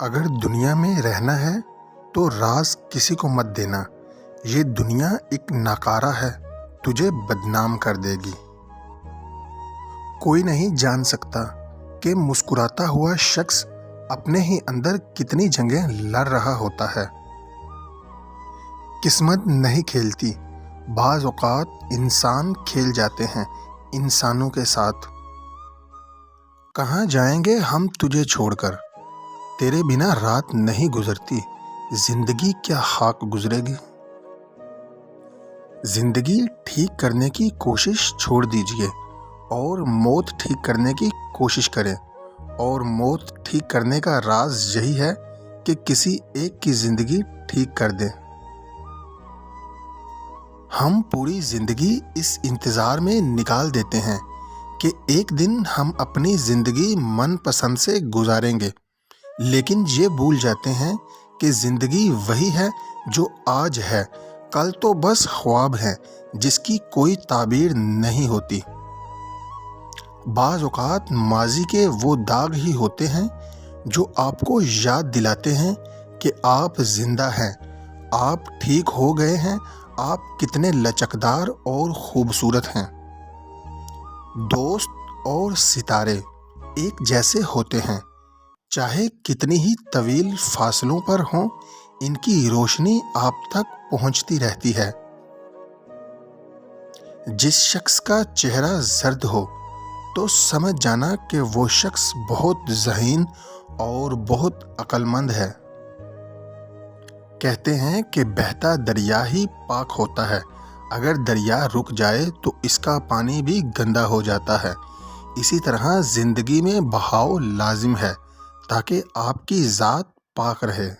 اگر دنیا میں رہنا ہے تو راز کسی کو مت دینا، یہ دنیا ایک ناکارہ ہے، تجھے بدنام کر دے گی۔ کوئی نہیں جان سکتا کہ مسکراتا ہوا شخص اپنے ہی اندر کتنی جنگیں لڑ رہا ہوتا ہے۔ قسمت نہیں کھیلتی، بعض اوقات انسان کھیل جاتے ہیں انسانوں کے ساتھ۔ کہاں جائیں گے ہم تجھے چھوڑ کر، تیرے بنا رات نہیں گزرتی، زندگی کیا خاک گزرے گی۔ زندگی ٹھیک کرنے کی کوشش چھوڑ دیجئے اور موت ٹھیک کرنے کی کوشش کریں، اور موت ٹھیک کرنے کا راز یہی ہے کہ کسی ایک کی زندگی ٹھیک کر دیں۔ ہم پوری زندگی اس انتظار میں نکال دیتے ہیں کہ ایک دن ہم اپنی زندگی من پسند سے گزاریں گے، لیکن یہ بھول جاتے ہیں کہ زندگی وہی ہے جو آج ہے، کل تو بس خواب ہے جس کی کوئی تعبیر نہیں ہوتی۔ بعض اوقات ماضی کے وہ داغ ہی ہوتے ہیں جو آپ کو یاد دلاتے ہیں کہ آپ زندہ ہیں، آپ ٹھیک ہو گئے ہیں، آپ کتنے لچکدار اور خوبصورت ہیں۔ دوست اور ستارے ایک جیسے ہوتے ہیں، چاہے کتنی ہی طویل فاصلوں پر ہوں، ان کی روشنی آپ تک پہنچتی رہتی ہے۔ جس شخص کا چہرہ زرد ہو تو سمجھ جانا کہ وہ شخص بہت ذہین اور بہت عقل مند ہے۔ کہتے ہیں کہ بہتا دریا ہی پاک ہوتا ہے، اگر دریا رک جائے تو اس کا پانی بھی گندا ہو جاتا ہے۔ اسی طرح زندگی میں بہاؤ لازم ہے تاکہ آپ کی ذات پاک رہے۔